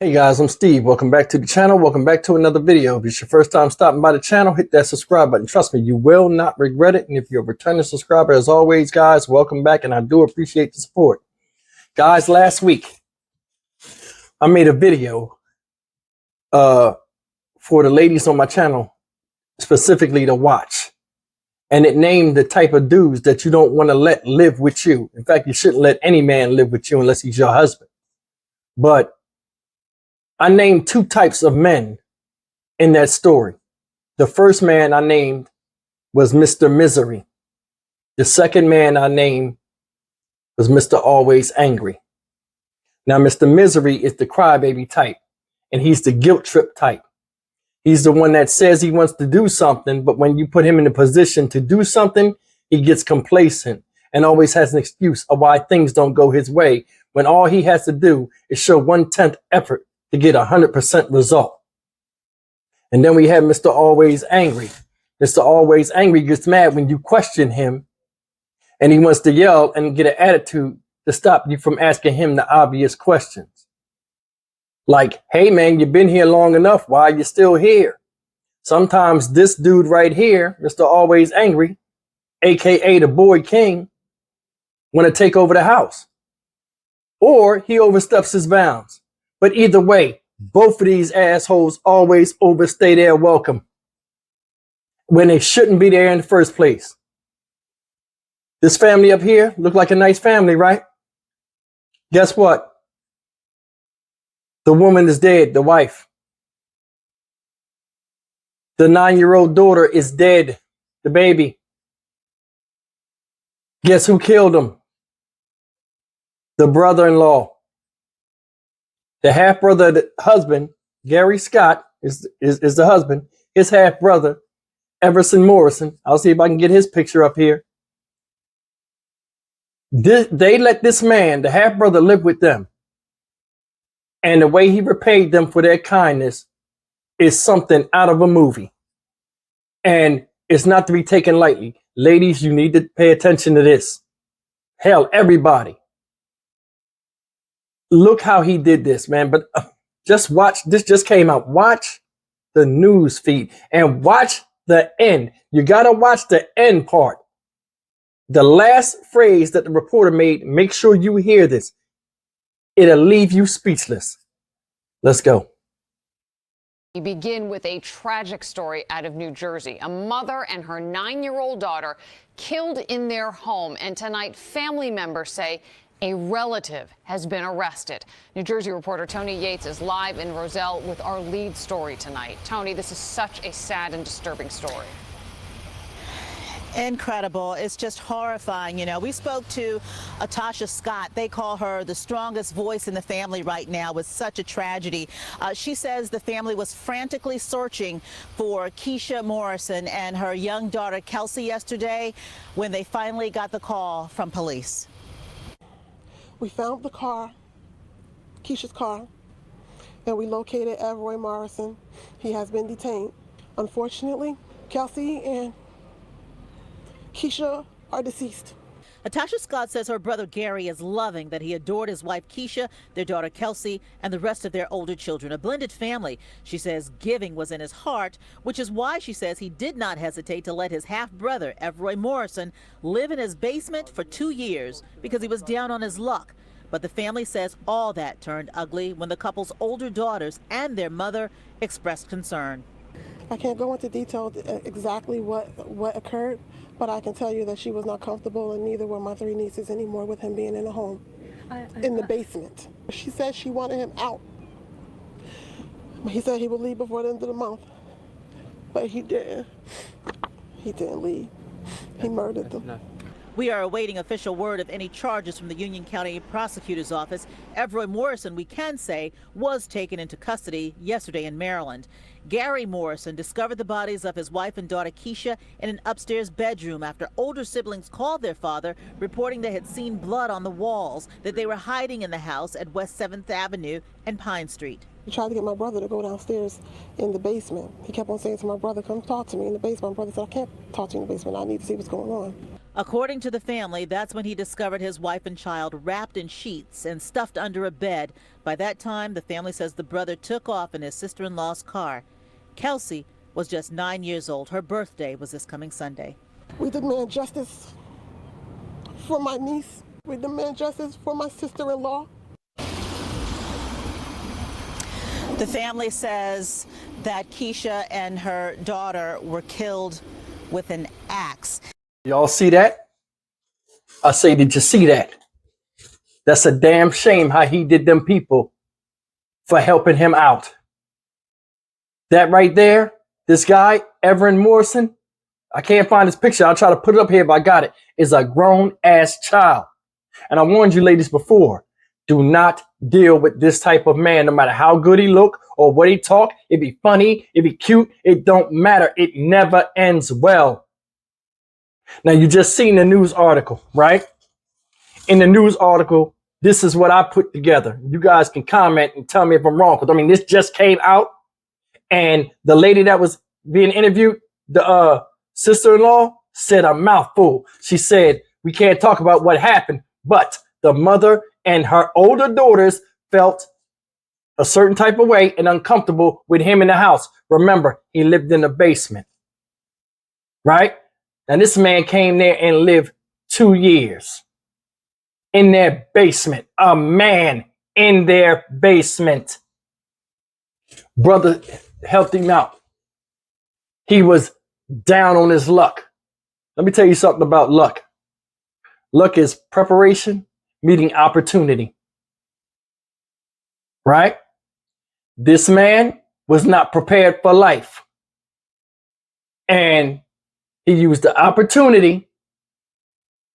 Hey guys, I'm Steve. Welcome back to the channel. Welcome back to another video. If it's your first time stopping by the channel, hit that subscribe button. Trust me, you will not regret it. And if you're a returning subscriber, as always, guys, welcome back. And I do appreciate the support. Guys, last week, I made a video for the ladies on my channel, specifically to watch. And it named the type of dudes that you don't want to let live with you. In fact, you shouldn't let any man live with you unless he's your husband. But I named two types of men in that story. The first man I named was Mr. Misery. The second man I named was Mr. Always Angry. Now, Mr. Misery is the crybaby type, and he's the guilt trip type. He's the one that says he wants to do something, but when you put him in a position to do something, he gets complacent and always has an excuse of why things don't go his way, when all he has to do is show 1/10 effort to get 100% result. And then we have Mr. Always Angry. Mr. Always Angry gets mad when you question him, and he wants to yell and get an attitude to stop you from asking him the obvious questions. Like, hey man, you've been here long enough. Why are you still here? Sometimes this dude right here, Mr. Always Angry, AKA the Boy King, want to take over the house. Or he oversteps his bounds. But either way, both of these assholes always overstay their welcome when they shouldn't be there in the first place. This family up here look like a nice family, right? Guess what? The woman is dead, the wife. The 9-year-old daughter is dead, the baby. Guess who killed him? The brother-in-law. The half-brother of the husband, Gary Scott, is the husband. His half-brother, Everson Morrison. I'll see if I can get his picture up here. They let this man, the half-brother, live with them. And the way he repaid them for their kindness is something out of a movie. And it's not to be taken lightly. Ladies, you need to pay attention to this. Hell, everybody. Look how he did this, man. But just watch. This just came out. Watch the news feed and watch the end. You got to watch the end part. The last phrase that the reporter made, make sure you hear this. It'll leave you speechless. Let's go. We begin with a tragic story out of New Jersey. A mother and her 9-year-old daughter killed in their home. And tonight, family members say a relative has been arrested. New Jersey reporter Tony Yates is live in Roselle with our lead story tonight. Tony, this is such a sad and disturbing story. Incredible. It's just horrifying. You know, we spoke to Tasha Scott. They call her the strongest voice in the family right now with such a tragedy. She says the family was frantically searching for Keisha Morrison and her young daughter Kelsey yesterday when they finally got the call from police. We found the car, Keisha's car, and we located Roy Morrison. He has been detained. Unfortunately, Kelsey and Keisha are deceased. Tasha Scott says her brother Gary is loving that he adored his wife Keisha, their daughter Kelsey, and the rest of their older children. A blended family. She says giving was in his heart, which is why she says he did not hesitate to let his half-brother, Roy Morrison, live in his basement for 2 years because he was down on his luck. But the family says all that turned ugly when the couple's older daughters and their mother expressed concern. I can't go into detail exactly what occurred, but I can tell you that she was not comfortable, and neither were my 3 nieces anymore with him being in the home, in the basement. She said she wanted him out. He said he would leave before the end of the month, but he didn't. He didn't leave. He murdered them. We are awaiting official word of any charges from the Union County Prosecutor's Office. Roy Morrison, we can say, was taken into custody yesterday in Maryland. Gary Morrison discovered the bodies of his wife and daughter Keisha in an upstairs bedroom after older siblings called their father, reporting they had seen blood on the walls, that they were hiding in the house at West 7th Avenue and Pine Street. He tried to get my brother to go downstairs in the basement. He kept on saying to my brother, come talk to me in the basement. My brother said, I can't talk to you in the basement. I need to see what's going on. According to the family, that's when he discovered his wife and child wrapped in sheets and stuffed under a bed. By that time, the family says the brother took off in his sister-in-law's car. Kelsey was just 9 years old. Her birthday was this coming Sunday. We demand justice for my niece. We demand justice for my sister-in-law. The family says that Keisha and her daughter were killed with an axe. Y'all see that? I say, did you see that? That's a damn shame how he did them people for helping him out. That right there, this guy, Everett Morrison, I can't find his picture. I'll try to put it up here if I got it, is a grown-ass child. And I warned you ladies before, do not deal with this type of man, no matter how good he look or what he talk. It be funny, it be cute, it don't matter. It never ends well. Now, you just seen the news article, right? In the news article, this is what I put together. You guys can comment and tell me if I'm wrong. Because, I mean, this just came out. And the lady that was being interviewed, the sister-in-law, said a mouthful. She said, we can't talk about what happened, but the mother and her older daughters felt a certain type of way and uncomfortable with him in the house. Remember, he lived in the basement, right? Now, this man came there and lived 2 years in their basement. A man in their basement. Brother helped him out. He was down on his luck. Let me tell you something about luck. Luck is preparation meeting opportunity. Right? This man was not prepared for life. And he used the opportunity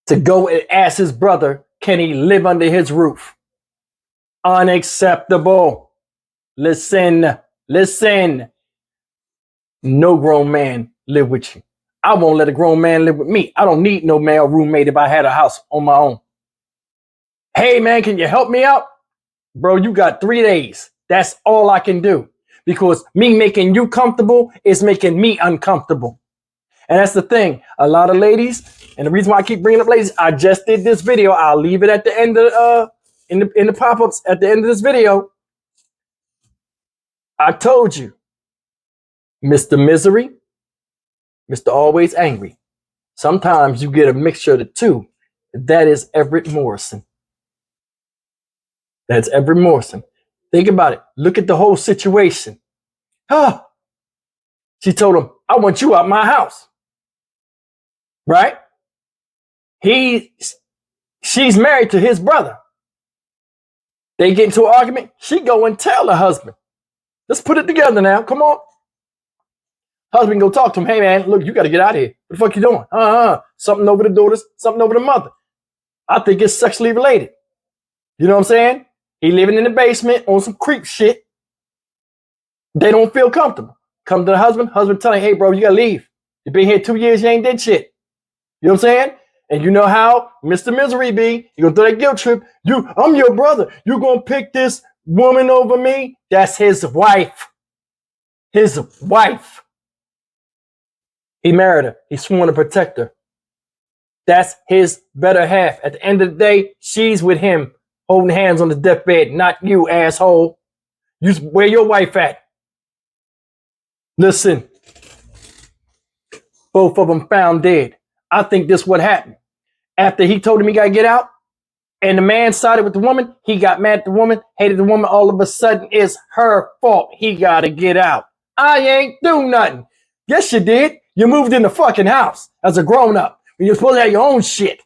to go and ask his brother, can he live under his roof? Unacceptable. Listen. No grown man live with you. I won't let a grown man live with me. I don't need no male roommate if I had a house on my own. Hey, man, can you help me out? Bro, you got 3 days. That's all I can do. Because me making you comfortable is making me uncomfortable. And that's the thing. A lot of ladies, and the reason why I keep bringing up ladies, I just did this video. I'll leave it at the end of in the pop-ups at the end of this video. I told you, Mr. Misery, Mr. Always Angry. Sometimes you get a mixture of the two. That is Everett Morrison. That's Everett Morrison. Think about it. Look at the whole situation. She told him, I want you out my house. Right? She's married to his brother. They get into an argument. She go and tell the husband. Let's put it together now. Come on. Husband go talk to him. Hey, man, look, you got to get out of here. What the fuck you doing? Something over the daughters, something over the mother. I think it's sexually related. You know what I'm saying? He living in the basement on some creep shit. They don't feel comfortable. Come to the husband telling, hey, bro, you got to leave. You've been here 2 years, you ain't did shit. You know what I'm saying? And you know how Mr. Misery be. You're going to throw that guilt trip. I'm your brother. You're going to pick this woman over me? That's his wife. His wife. He married her. He sworn to protect her. That's his better half. At the end of the day, she's with him, holding hands on the deathbed, not you, asshole. Where your wife at? Listen. Both of them found dead. I think this what happened. After he told him he got to get out, and the man sided with the woman, he got mad at the woman, hated the woman. All of a sudden, it's her fault. He got to get out. I ain't do nothing. Yes, you did. You moved in the fucking house as a grown-up. You're supposed to have your own shit.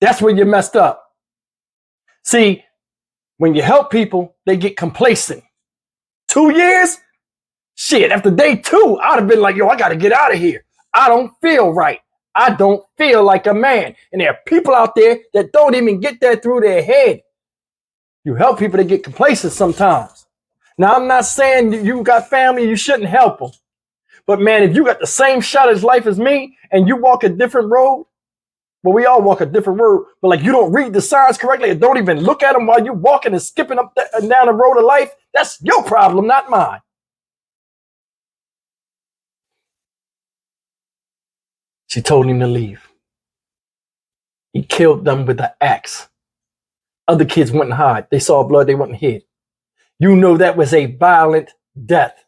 That's where you messed up. See, when you help people, they get complacent. 2 years? Shit, after day 2, I'd have been like, yo, I got to get out of here. I don't feel right. I don't feel like a man. And there are people out there that don't even get that through their head. You help people to get complacent sometimes. Now, I'm not saying you got family, you shouldn't help them. But man, if you got the same shot at life as me and you walk a different road, well, we all walk a different road, but like you don't read the signs correctly and don't even look at them while you're walking and skipping up and down the road of life, that's your problem, not mine. She told him to leave. He killed them with an axe. Other kids wouldn't hide. They saw blood, they wouldn't hid. You know that was a violent death.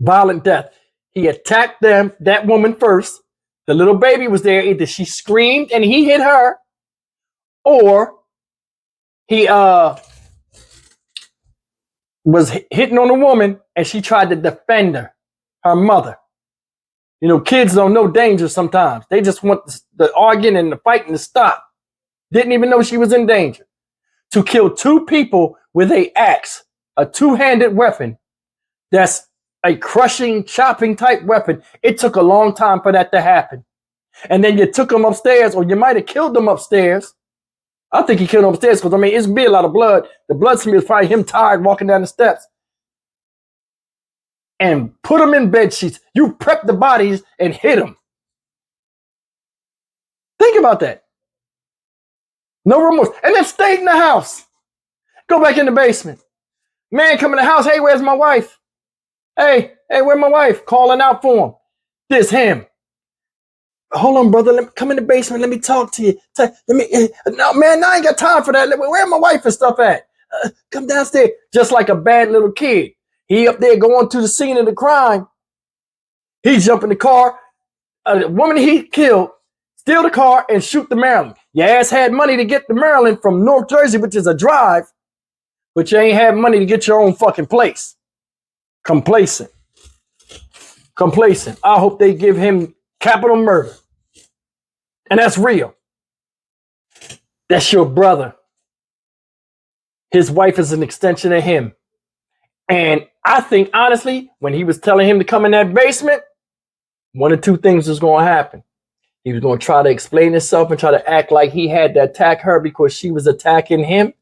Violent death. He attacked them, that woman first. The little baby was there. Either she screamed and he hit her, or he was hitting on a woman and she tried to defend her mother. You know, kids don't know danger sometimes. They just want the arguing and the fighting to stop. Didn't even know she was in danger. To kill two people with an axe, a two-handed weapon, that's a crushing, chopping type weapon. It took a long time for that to happen. And then you took them upstairs, or you might have killed them upstairs. I think he killed them upstairs because, I mean, it's be a lot of blood. The blood smell is probably him tired walking down the steps. And put them in bed sheets. You prep the bodies and hit them. Think about that. No remorse. And then stayed in the house. Go back in the basement. Man come in the house. Hey, where's my wife? Hey, where's my wife? Calling out for him. This him. Hold on, brother. Let me come in the basement. Let me talk to you. No, man, I ain't got time for that. Where my wife and stuff at? Come downstairs. Just like a bad little kid. He up there going to the scene of the crime. He jump in the car. A woman he killed, steal the car and shoot the Maryland. Your ass had money to get to Maryland from North Jersey, which is a drive, but you ain't had money to get your own fucking place. Complacent. I hope they give him capital murder. And that's real. That's your brother. His wife is an extension of him. And I think, honestly, when he was telling him to come in that basement, one of two things was going to happen. He was going to try to explain himself and try to act like he had to attack her because she was attacking him.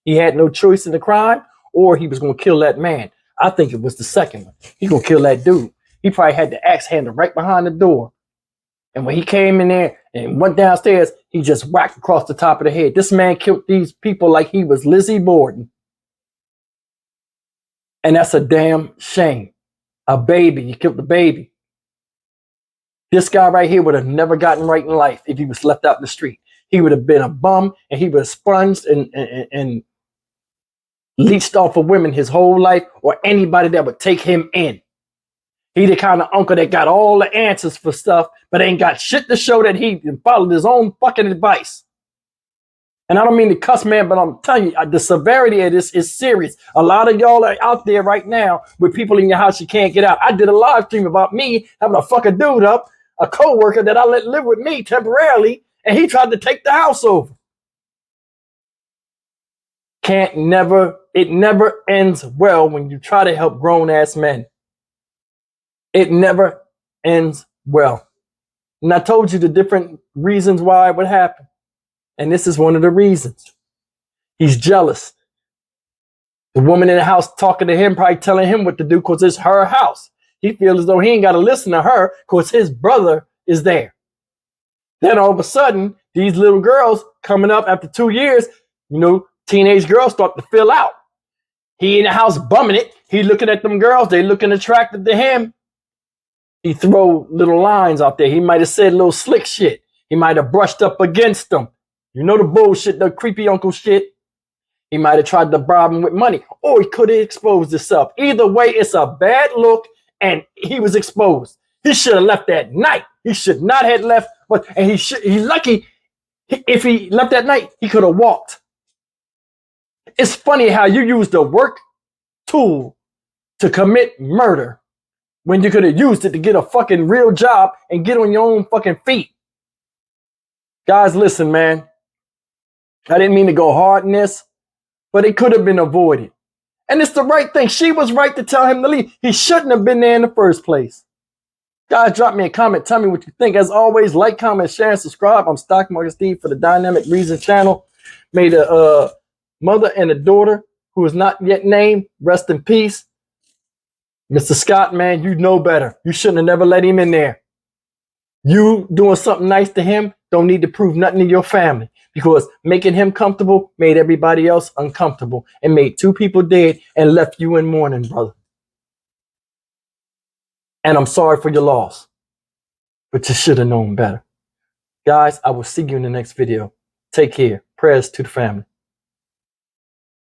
He had no choice in the crime, or he was going to kill that man. I think it was the second one. He's going to kill that dude. He probably had the axe handle right behind the door. And when he came in there and went downstairs, he just whacked across the top of the head. This man killed these people like he was Lizzie Borden. And that's a damn shame. A baby. You killed the baby. This guy right here would have never gotten right in life if he was left out in the street. He would have been a bum, and he would have sponged and leached off of women his whole life, or anybody that would take him in. He the kind of uncle that got all the answers for stuff, but ain't got shit to show that he followed his own fucking advice. And I don't mean to cuss, man, but I'm telling you, the severity of this is serious. A lot of y'all are out there right now with people in your house you can't get out. I did a live stream about me having to fuck a dude up, a co-worker that I let live with me temporarily, and he tried to take the house over. It never ends well when you try to help grown-ass men. It never ends well. And I told you the different reasons why it would happen. And this is one of the reasons. He's jealous. The woman in the house talking to him, probably telling him what to do because it's her house. He feels as though he ain't got to listen to her because his brother is there. Then all of a sudden, these little girls coming up after 2 years, you know, teenage girls start to fill out. He in the house bumming it. He looking at them girls. They looking attractive to him. He throw little lines out there. He might have said little slick shit. He might have brushed up against them. You know the bullshit, the creepy uncle shit. He might have tried to bribe him with money, or he could have exposed himself. Either way, it's a bad look, and he was exposed. He should have left that night. He should not have left. And he's lucky. If he left that night, he could have walked. It's funny how you use the work tool to commit murder when you could have used it to get a fucking real job and get on your own fucking feet. Guys, listen, man. I didn't mean to go hard in this, but it could have been avoided. And it's the right thing. She was right to tell him to leave. He shouldn't have been there in the first place. Guys, drop me a comment. Tell me what you think. As always, like, comment, share, and subscribe. I'm Stock Market Steve for the Dynamic Reason channel. May the mother and the daughter, who is not yet named, rest in peace. Mr. Scott, man, you know better. You shouldn't have never let him in there. You doing something nice to him don't need to prove nothing to your family, because making him comfortable made everybody else uncomfortable and made 2 people dead and left you in mourning, brother. And I'm sorry for your loss, but you should have known better. Guys, I will see you in the next video. Take care. Prayers to the family.